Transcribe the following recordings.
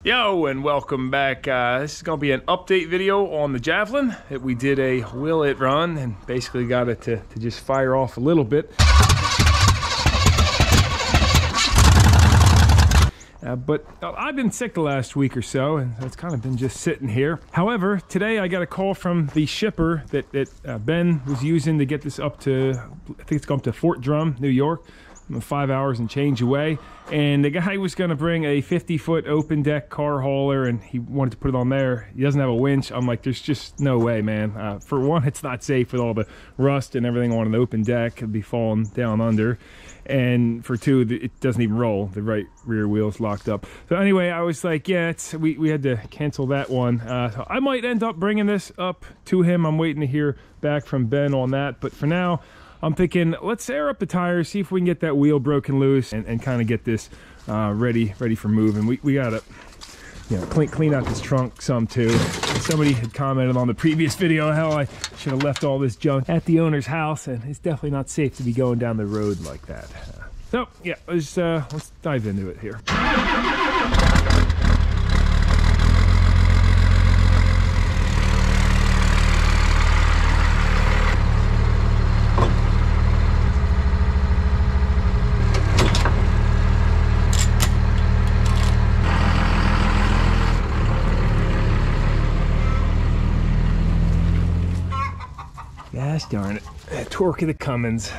Yo, and welcome back. This is going to be an update video on the Javelin. We did a will it run and basically got it to just fire off a little bit. But I've been sick the last week or so, and it's kind of been just sitting here. However, today I got a call from the shipper that Ben was using to get this up to, I think it's going up to Fort Drum, New York. 5 hours and change away, and the guy was going to bring a 50-foot open deck car hauler, and he wanted to put it on there. He doesn't have a winch. I'm like, there's just no way, man. For one, it's not safe with all the rust and everything on an open deck. It'd be falling down under, and for two, it doesn't even roll. The right rear wheel's locked up. So anyway, I was like, yeah, we had to cancel that one. So I might end up bringing this up to him. I'm waiting to hear back from Ben on that, but for now I'm thinking, let's air up the tires, see if we can get that wheel broken loose and kind of get this ready for moving. We gotta, you know, clean out this trunk some too. Somebody had commented on the previous video how I should have left all this junk at the owner's house, and it's definitely not safe to be going down the road like that. So yeah, let's dive into it here. Gosh darn it. Torque of the Cummins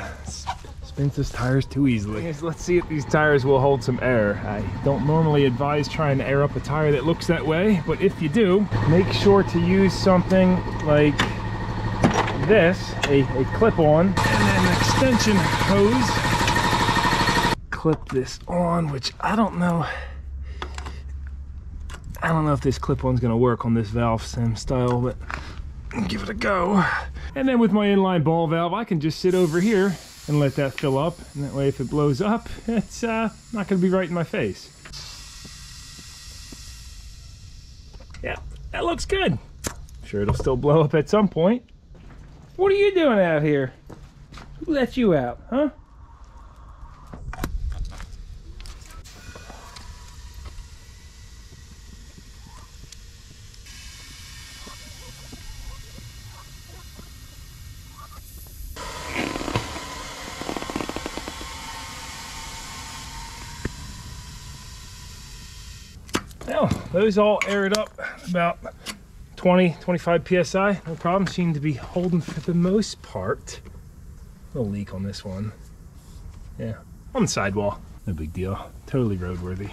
spins those tires too easily. Let's see if these tires will hold some air. I don't normally advise trying to air up a tire that looks that way, but if you do, make sure to use something like this, a clip-on, and then an extension hose. Clip this on, which I don't know if this clip-on's gonna work on this valve stem style, but give it a go. And then with my inline ball valve, I can just sit over here and let that fill up, and that way if it blows up, it's not gonna be right in my face. Yeah, that looks good. I'm sure it'll still blow up at some point. What are you doing out here? Who let you out, huh? Well, those all aired up about 20-25 psi, no problem. Seem to be holding for the most part. A little leak on this one. Yeah, on the sidewall, no big deal. Totally roadworthy.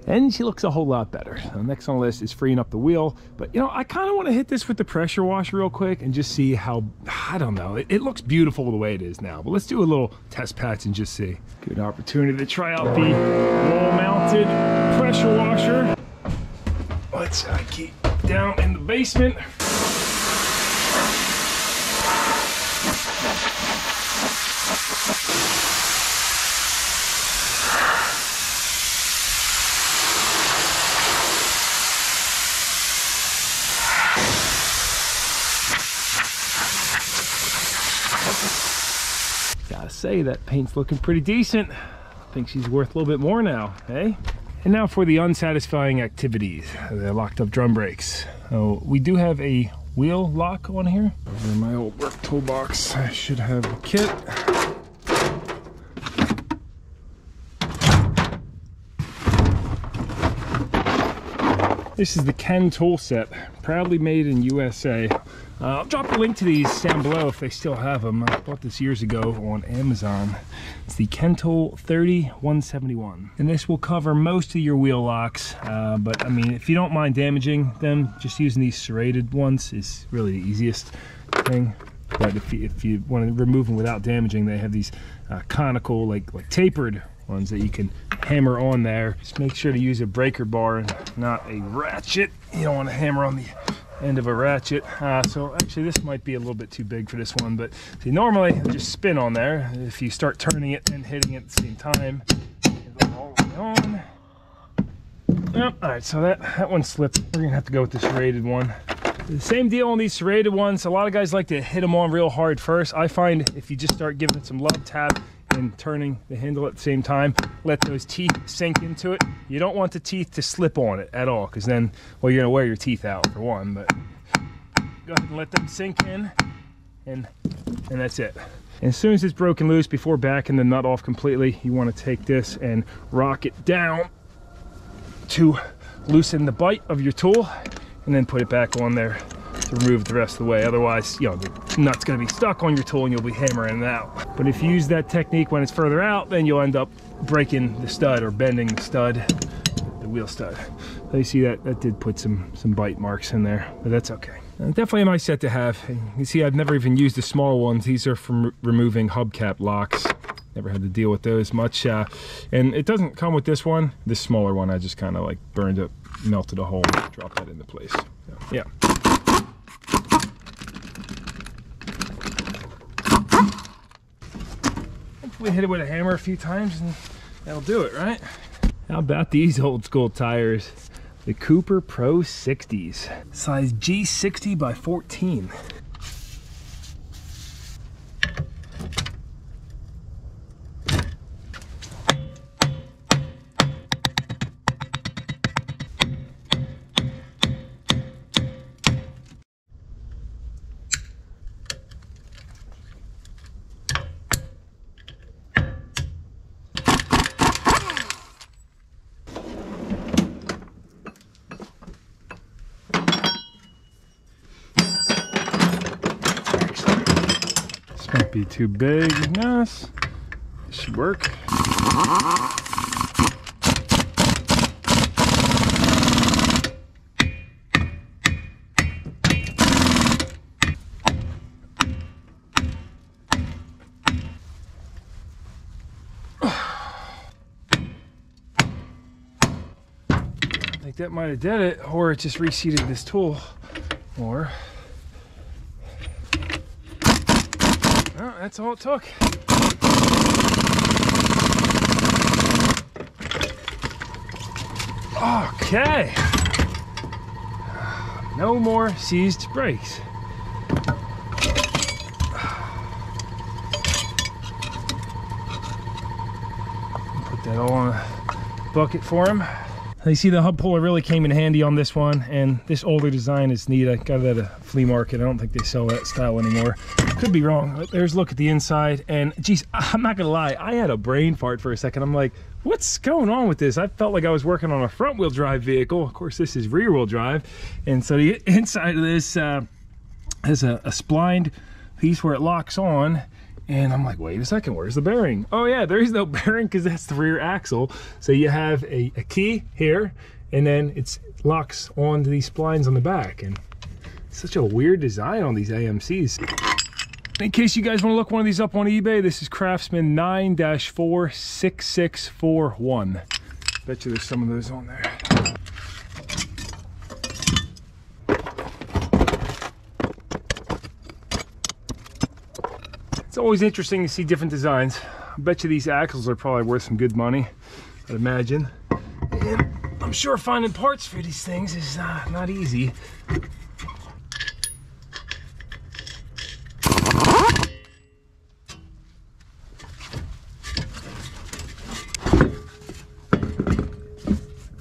And she looks a whole lot better. So next on the list is freeing up the wheel. But you know, I kind of want to hit this with the pressure washer real quick and just see how, I don't know, it looks beautiful the way it is now. But let's do a little test patch and just see. Good opportunity to try out the wall-mounted pressure washer. Let's keep down in the basement. Gotta say, that paint's looking pretty decent. I think she's worth a little bit more now, eh? And now for the unsatisfying activities, the locked up drum brakes. So we do have a wheel lock on here. Over in my old work toolbox, I should have a kit. This is the Ken tool set, proudly made in USA. I'll drop a link to these down below if they still have them. I bought this years ago on Amazon. It's the Ken tool 30-171. And this will cover most of your wheel locks. But I mean, if you don't mind damaging them, just using these serrated ones is really the easiest thing. But if you want to remove them without damaging, they have these conical, like tapered ones that you can hammer on there. Just make sure to use a breaker bar and not a ratchet. You don't want to hammer on the end of a ratchet. So actually this might be a little bit too big for this one, but see, normally I just spin on there. If you start turning it and hitting it at the same time, it'll all the way on. Yep. All right, so that one slipped. We're gonna have to go with the serrated one. The same deal on these serrated ones. A lot of guys like to hit them on real hard first. I find if you just start giving it some love tap, and turning the handle at the same time. Let those teeth sink into it. You don't want the teeth to slip on it at all, because then, well, you're gonna wear your teeth out for one, but go ahead and let them sink in, and that's it. And as soon as it's broken loose, before backing the nut off completely, you want to take this and rock it down to loosen the bite of your tool, and then put it back on there to remove the rest of the way. Otherwise, you know, the nut's going to be stuck on your tool and you'll be hammering it out. But if you use that technique when it's further out, then you'll end up breaking the stud or bending the stud, the wheel stud. So you see that did put some bite marks in there, but that's okay. Definitely a nice set to have. You see, I've never even used the small ones. These are from removing hubcap locks. Never had to deal with those much. And it doesn't come with this one. This smaller one, I just kind of like burned it, melted a hole, dropped that into place. So, yeah. Hopefully hit it with a hammer a few times and that'll do it, right? How about these old school tires? The Cooper Pro 60s, size G60 by 14. Might be too big. Yes, this should work. I think that might have did it, or it just reseated this tool more. Oh, that's all it took. Okay. No more seized brakes. Put that all in a bucket for him. You see the hub puller really came in handy on this one, and this older design is neat. I got it at a flea market. I don't think they sell that style anymore. Could be wrong. But there's a look at the inside, and geez, I'm not gonna lie, I had a brain fart for a second. I'm like, what's going on with this? I felt like I was working on a front wheel drive vehicle. Of course, this is rear wheel drive, and so the inside of this has a splined piece where it locks on. And I'm like, wait a second, where's the bearing? Oh yeah, there is no bearing because that's the rear axle. So you have a key here, and then it locks onto these splines on the back. And it's such a weird design on these AMCs. In case you guys want to look one of these up on eBay, this is Craftsman 9-46641. Bet you there's some of those on there. It's always interesting to see different designs. I bet you these axles are probably worth some good money, I'd imagine. And I'm sure finding parts for these things is not easy.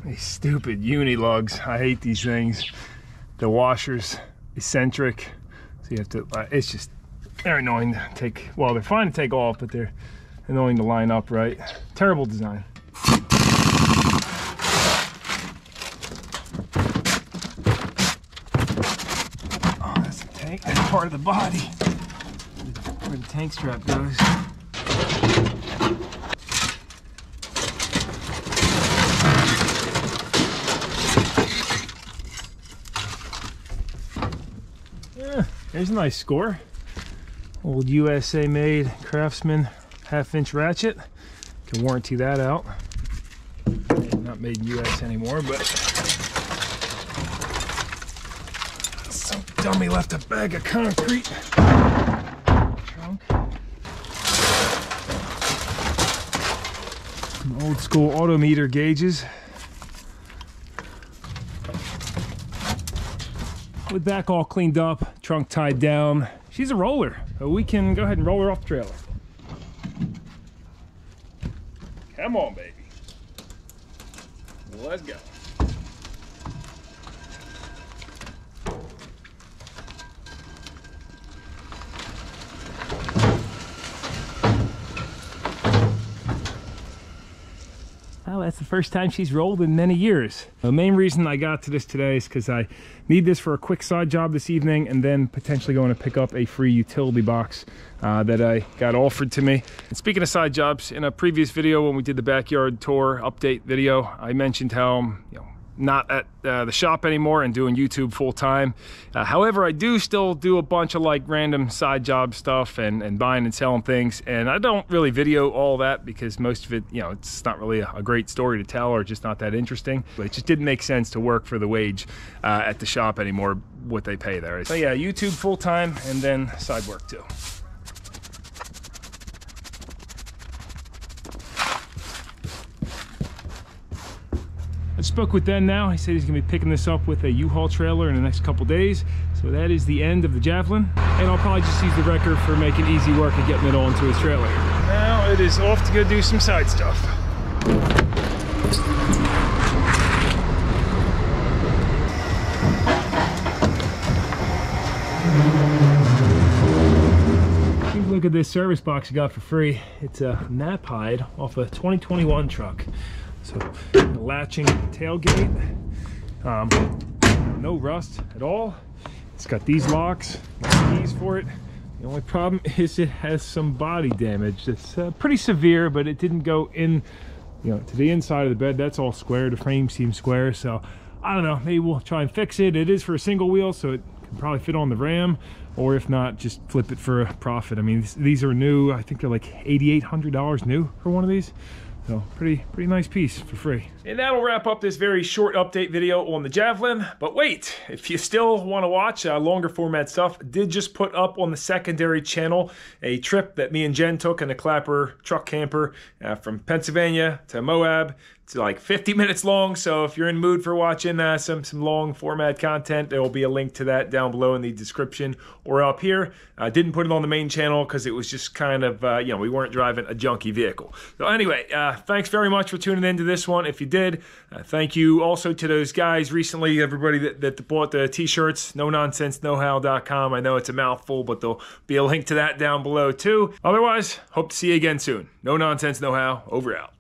These stupid uni lugs. I hate these things. The washer's eccentric, so you have to, it's just, they're annoying to take, well, they're fine to take off, but they're annoying to line up right. Terrible design. Oh, that's the tank. That's part of the body where the tank strap goes. Yeah, there's a nice score. Old USA made Craftsman 1/2-inch ratchet. Can warranty that out. Not made in US anymore, but some dummy left a bag of concrete. Trunk. Some old school autometer gauges. With back all cleaned up, trunk tied down. She's a roller, so we can go ahead and roll her off the trailer. Come on, baby. Let's go. Well, that's the first time she's rolled in many years. The main reason I got to this today is because I need this for a quick side job this evening, and then potentially going to pick up a free utility box that I got offered to me. And speaking of side jobs, in a previous video when we did the backyard tour update video, I mentioned how I'm, not at the shop anymore and doing YouTube full time. However, I do still do a bunch of like random side job stuff and buying and selling things, and I don't really video all that because most of it, it's not really a great story to tell or just not that interesting. But it just didn't make sense to work for the wage at the shop anymore, what they pay there. So yeah, YouTube full time and then side work too. I spoke with Ben now. He said he's going to be picking this up with a U-Haul trailer in the next couple days. So that is the end of the Javelin. And I'll probably just use the wrecker for making easy work of getting it onto his trailer. Now it is off to go do some side stuff. Look at this service box I got for free. It's a nap hide off a 2021 truck. So latching tailgate, no rust at all. It's got these locks, keys for it. The only problem is it has some body damage. It's pretty severe, but it didn't go in, to the inside of the bed. That's all square. The frame seems square, so I don't know. Maybe we'll try and fix it. It is for a single wheel, so it can probably fit on the Ram, or if not, just flip it for a profit. I mean, these are new. I think they're like $8,800 new for one of these. So pretty nice piece for free. And that'll wrap up this very short update video on the Javelin. But wait, if you still want to watch longer format stuff, I did just put up on the secondary channel a trip that me and Jen took in a Clapper truck camper from Pennsylvania to Moab. It's like 50 minutes long, so if you're in the mood for watching some long format content, there will be a link to that down below in the description or up here. I didn't put it on the main channel because it was just kind of, we weren't driving a junky vehicle. So anyway, thanks very much for tuning into this one. If you did, thank you also to those guys recently, everybody that bought the t-shirts, NoNonsenseKnowHow.com. I know it's a mouthful, but there'll be a link to that down below too. Otherwise, hope to see you again soon. No Nonsense, No How, over out.